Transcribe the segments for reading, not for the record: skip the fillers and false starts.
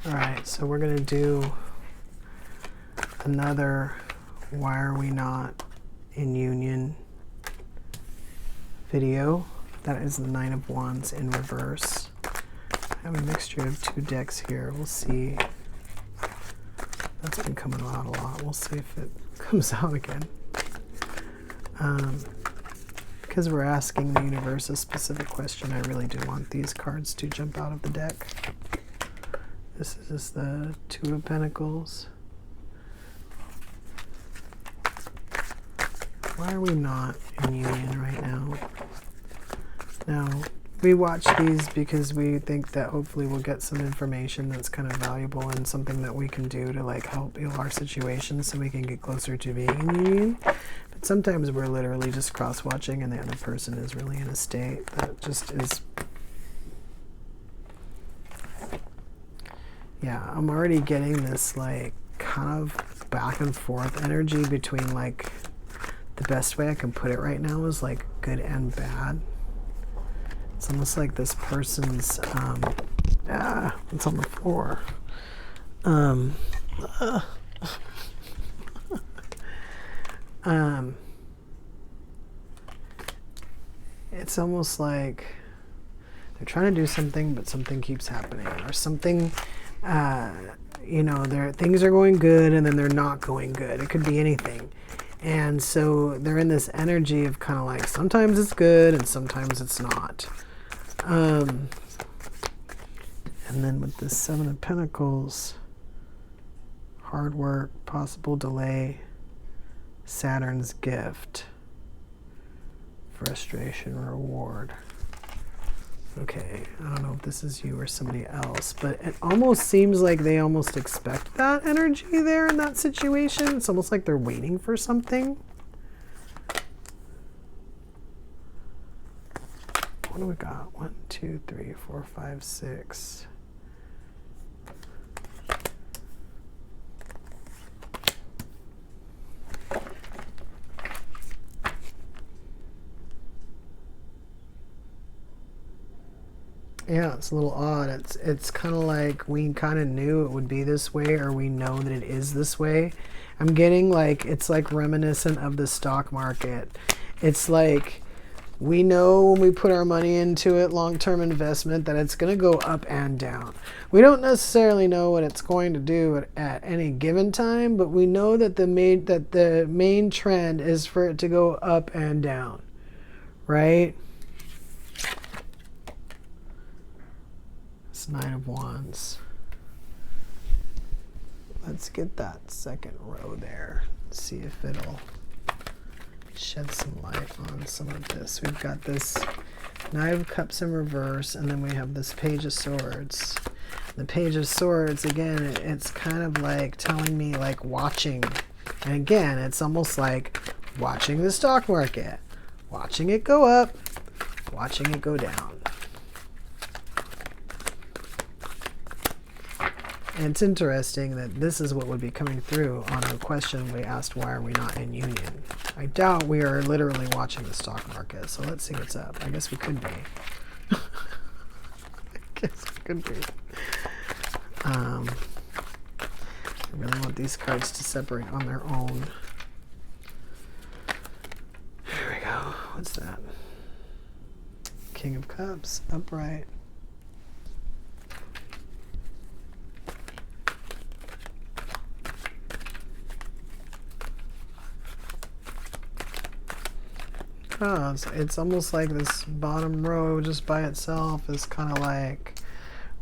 All right, so we're going to do another Why Are We Not in Union video. That is the Nine of Wands in reverse. I have a mixture of two decks here. We'll see. That's been coming out a lot. We'll see if it comes out again. Because we're asking the universe a specific question, I really do want these cards to jump out of the deck. This is the Two of Pentacles. Why are we not in union right now? Now, we watch these because we think that hopefully we'll get some information that's kind of valuable and something that we can do to like help heal our situation so we can get closer to being in union. But sometimes we're literally just cross-watching and the other person is really in a state that just is... Yeah, I'm already getting this like kind of back and forth energy between like, the best way I can put it right now is like good and bad. It's almost like this person's, it's on the floor. It's almost like they're trying to do something, but something keeps happening, or something, you know, things are going good and then they're not going good. It could be anything. And so they're in this energy of kind of like, sometimes it's good and sometimes it's not. And then with the Seven of Pentacles, hard work, possible delay, Saturn's gift, frustration, reward. Okay, I don't know if this is you or somebody else, but it almost seems like they almost expect that energy there in that situation. It's almost like they're waiting for something. What do we got? 1, 2, 3, 4, 5, 6. Yeah, it's a little odd. It's kind of like we kind of knew it would be this way, or we know that it is this way. I'm getting like, it's like reminiscent of the stock market. It's like we know when we put our money into it, long-term investment, that it's going to go up and down. We don't necessarily know what it's going to do at any given time, but we know that the main trend is for it to go up and down, right? Nine of Wands. Let's get that second row there. See if it'll shed some light on some of this. We've got this Knight of Cups in reverse, and then we have this Page of Swords. The Page of Swords, again, it's kind of like telling me like watching. And again, it's almost like watching the stock market. Watching it go up, watching it go down. And it's interesting that this is what would be coming through on the question we asked, why are we not in union? I doubt we are literally watching the stock market, so let's see what's up. I guess we could be. I guess we could be. I really want these cards to separate on their own. Here we go. What's that? King of Cups, upright. Oh, it's almost like this bottom row just by itself is kind of like,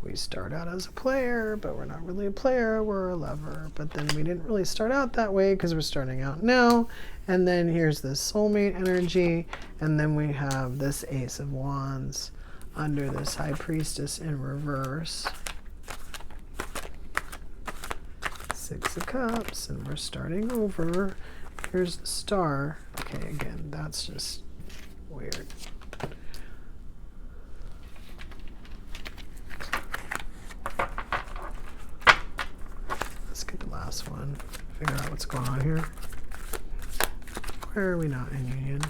we start out as a player, but we're not really a player, we're a lover. But then we didn't really start out that way because we're starting out now. And then here's this soulmate energy. And then we have this Ace of Wands under this High Priestess in reverse. Six of Cups, and we're starting over. Here's the Star. Okay, again, that's just weird. Let's get the last one. Figure out what's going on here. Why are we not in union?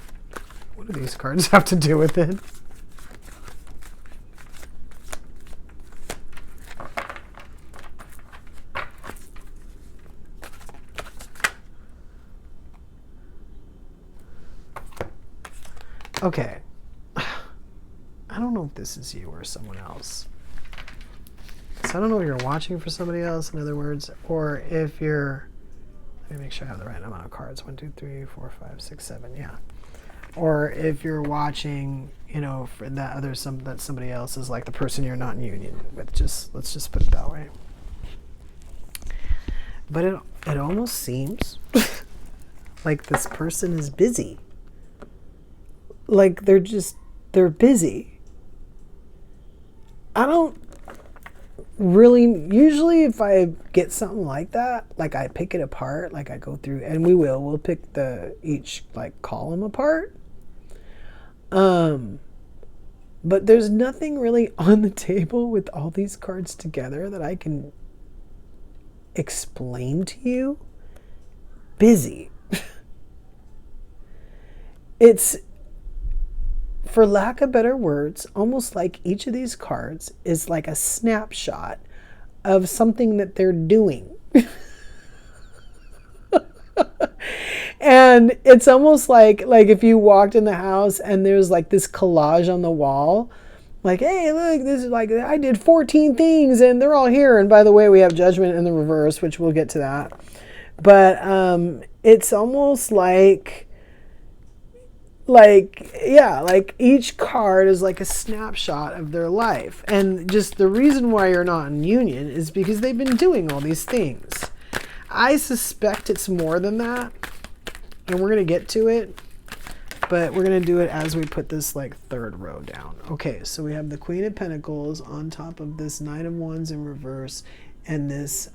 What do these cards have to do with it? Okay. I don't know if this is you or someone else. So I don't know if you're watching for somebody else, in other words, or if you're... Let me make sure I have the right amount of cards. 1, 2, 3, 4, 5, 6, 7. Yeah. Or if you're watching, you know, for that other that somebody else is like the person you're not in union with. Let's just put it that way. But it almost seems like this person is busy. Like they're busy. I don't really, usually if I get something like that, like I pick it apart, like I go through, and we'll pick each like column apart. But there's nothing really on the table with all these cards together that I can explain to you. Busy. It's, for lack of better words, almost like each of these cards is like a snapshot of something that they're doing. And it's almost like if you walked in the house and there's like this collage on the wall, like, hey, look, this is like, I did 14 things and they're all here. And by the way, we have Judgment in the reverse, which we'll get to that. But it's almost like each card is like a snapshot of their life. And just the reason why you're not in union is because they've been doing all these things. I suspect it's more than that, and we're going to get to it, but we're going to do it as we put this like third row down. Okay, so we have the Queen of Pentacles on top of this Knight of Wands in reverse and this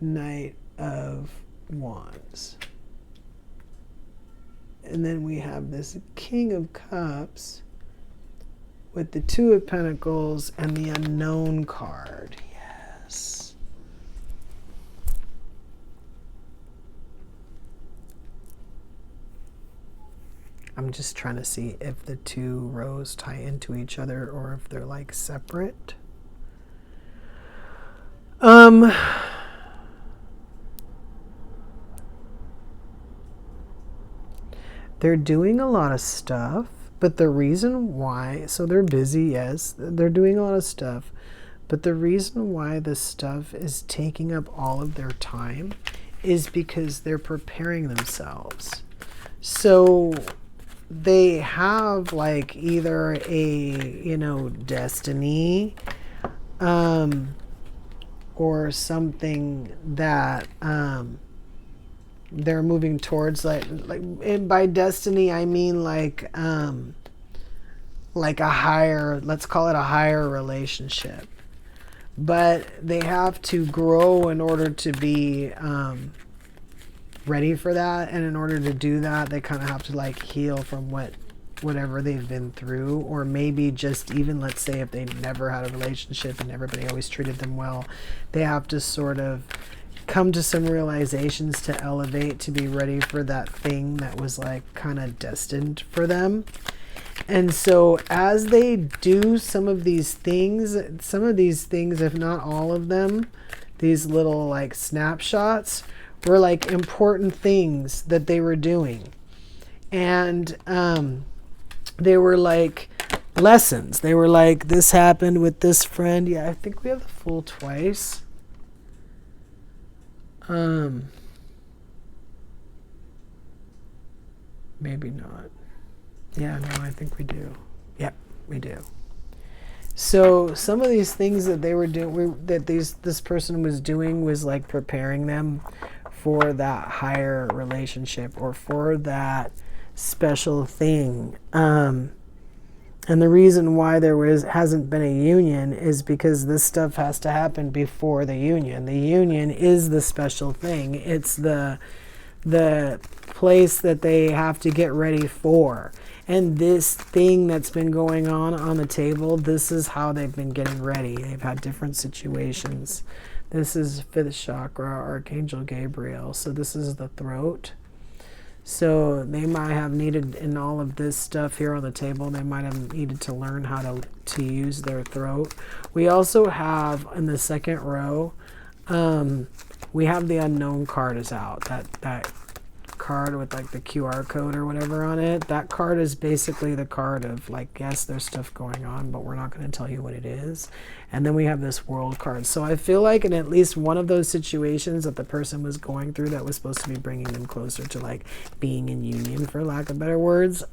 Knight of Wands. And then we have this King of Cups with the Two of Pentacles and the Unknown card. Yes. I'm just trying to see if the two rows tie into each other or if they're like separate. They're doing a lot of stuff, but the reason why, so they're busy, yes, they're doing a lot of stuff, but the reason why this stuff is taking up all of their time is because they're preparing themselves. So they have like either a, you know, destiny, or something that they're moving towards, and by destiny I mean like a higher, let's call it a higher relationship. But they have to grow in order to be ready for that, and in order to do that they kind of have to like heal from whatever they've been through, or maybe just even, let's say, if they never had a relationship and everybody always treated them well, they have to sort of come to some realizations to elevate, to be ready for that thing that was like kind of destined for them. And so as they do some of these things, if not all of them, these little like snapshots were like important things that they were doing. And they were like lessons. They were like, this happened with this friend. Yeah, I think we have the Fool twice. Maybe not. Yeah, no, I think we do. Yep, we do. So some of these things that they were doing, this person was doing, was like preparing them for that higher relationship or for that special thing. And the reason why hasn't been a union is because this stuff has to happen before the union. The union is the special thing. It's the place that they have to get ready for. And this thing that's been going on the table, this is how they've been getting ready. They've had different situations. This is 5th chakra, Archangel Gabriel. So this is the throat. So they might have needed, in all of this stuff here on the table, they might have needed to learn how to use their throat. We also have, in the second row, we have the Unknown card is out. That card with like the QR code or whatever on it, that card is basically the card of like, yes, there's stuff going on, but we're not going to tell you what it is. And then we have this world card. So I feel like in at least one of those situations that the person was going through that was supposed to be bringing them closer to like being in union, for lack of better words,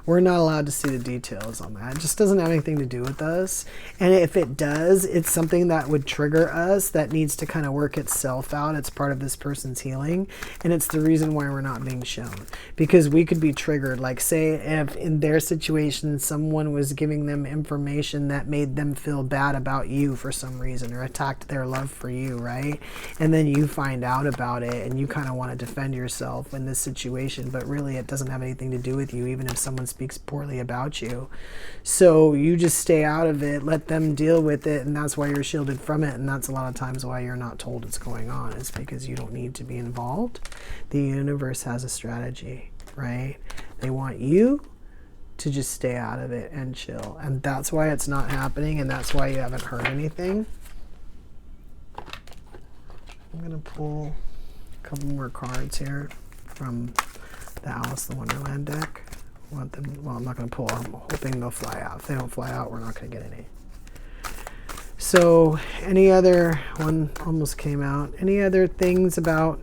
we're not allowed to see the details on that. It just doesn't have anything to do with us. And if it does, it's something that would trigger us that needs to kind of work itself out. It's part of this person's healing. And it's the reason why we're not being shown. Because we could be triggered. Like say if in their situation, someone was giving them information that made them feel bad about you for some reason or attacked their love for you, right? And then you find out about it and you kind of want to defend yourself in this situation. But really it doesn't have anything to do with you, even if someone speaks poorly about you. So you just stay out of it, let them deal with it, and that's why you're shielded from it. And that's a lot of times why you're not told what's going on, is because you don't need to be involved. The universe has a strategy, right? They want you to just stay out of it and chill, and that's why it's not happening, and that's why you haven't heard anything. I'm gonna pull a couple more cards here from the Alice in Wonderland deck. Want them, well, I'm not going to pull. I'm hoping they'll fly out. If they don't fly out, we're not going to get any. So any other, one almost came out, any other things about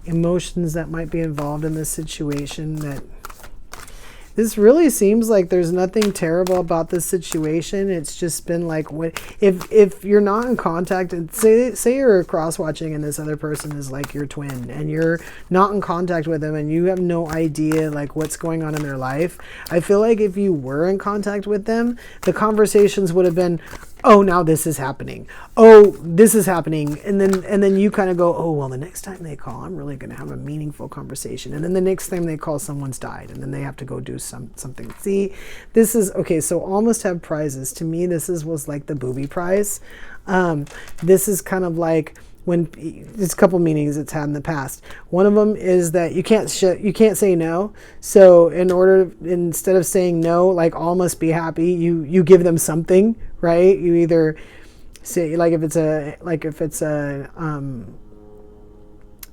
emotions that might be involved in this situation? That this really seems like there's nothing terrible about this situation. It's just been like, what if you're not in contact, and say you're cross watching and this other person is like your twin and you're not in contact with them and you have no idea like what's going on in their life. I feel like if you were in contact with them, the conversations would have been, oh, now this is happening. Oh, this is happening. And then you kind of go, oh, well, the next time they call, I'm really going to have a meaningful conversation. And then the next time they call, someone's died. And then they have to go do something. See, this is, okay, so almost have prizes. To me, this was like the booby prize. This is kind of like, when there's a couple meanings it's had in the past. One of them is that you can't say no. So instead of saying no, like all must be happy, you give them something, right? You either say, like if it's a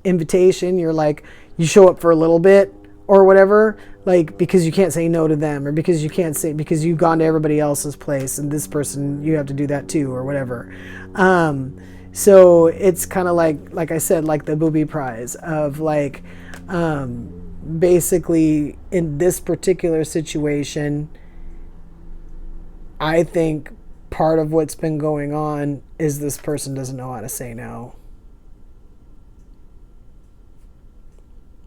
invitation, you're like, you show up for a little bit or whatever, like because you can't say no to them, or because you've gone to everybody else's place and this person you have to do that too, or whatever. So it's kind of like I said, like the booby prize of like, basically in this particular situation, I think part of what's been going on is this person doesn't know how to say no.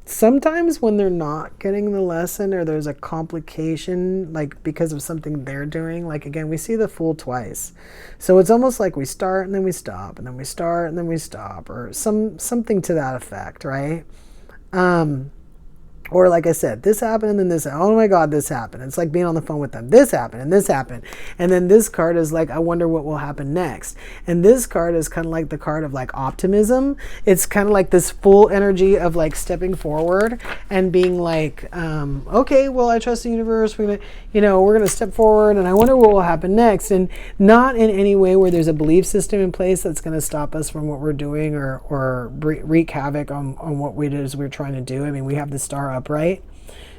Sometimes when they're not getting the lesson or there's a complication, like because of something they're doing, like again, we see the Fool twice. So it's almost like we start and then we stop and then we start and then we stop, or something to that effect, right? Or like I said, this happened and then this, oh my God, this happened. It's like being on the phone with them. This happened and this happened. And then this card is like, I wonder what will happen next. And this card is kind of like the card of like optimism. It's kind of like this full energy of like stepping forward and being like, okay, well, I trust the universe. We're going to step forward and I wonder what will happen next. And not in any way where there's a belief system in place that's going to stop us from what we're doing or wreak havoc on what we're trying to do. I mean, we have the star up, right?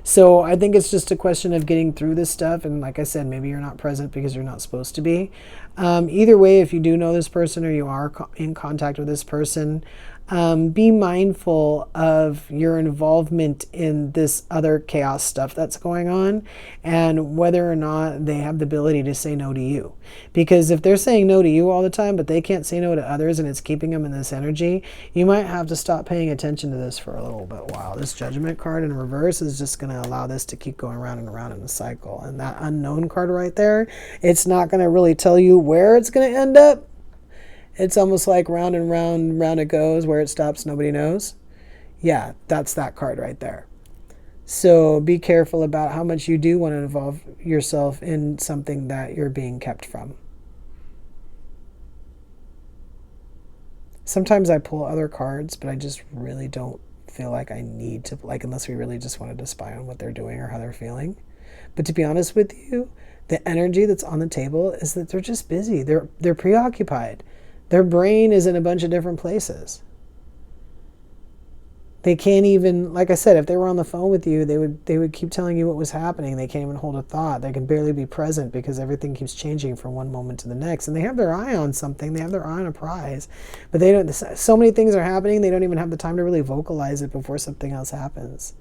So I think it's just a question of getting through this stuff. And like I said, maybe you're not present because you're not supposed to be. Either way, if you do know this person or you are in contact with this person, be mindful of your involvement in this other chaos stuff that's going on and whether or not they have the ability to say no to you. Because if they're saying no to you all the time, but they can't say no to others and it's keeping them in this energy, you might have to stop paying attention to this for a little bit while. This Judgment card in reverse is just going to allow this to keep going around and around in a cycle. And that Unknown card right there, it's not going to really tell you where it's going to end up. It's almost like round and round, round it goes. Where it stops, nobody knows. Yeah, that's that card right there. So be careful about how much you do want to involve yourself in something that you're being kept from. Sometimes I pull other cards, but I just really don't feel like I need to, like, unless we really just wanted to spy on what they're doing or how they're feeling. But to be honest with you, the energy that's on the table is that they're just busy. They're preoccupied. Their brain is in a bunch of different places. They can't even, like I said, if they were on the phone with you, they would keep telling you what was happening. They can't even hold a thought. They can barely be present because everything keeps changing from one moment to the next. And they have their eye on something. They have their eye on a prize. But they don't, so many things are happening, they don't even have the time to really vocalize it before something else happens.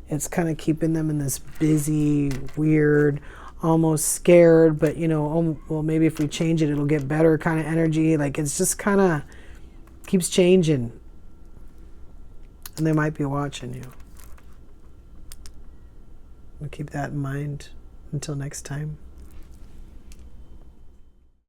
It's kind of keeping them in this busy, weird, almost scared, but you know, oh, well, maybe if we change it, it'll get better kind of energy. Like it's just kind of keeps changing. And they might be watching you. We'll keep that in mind. Until next time.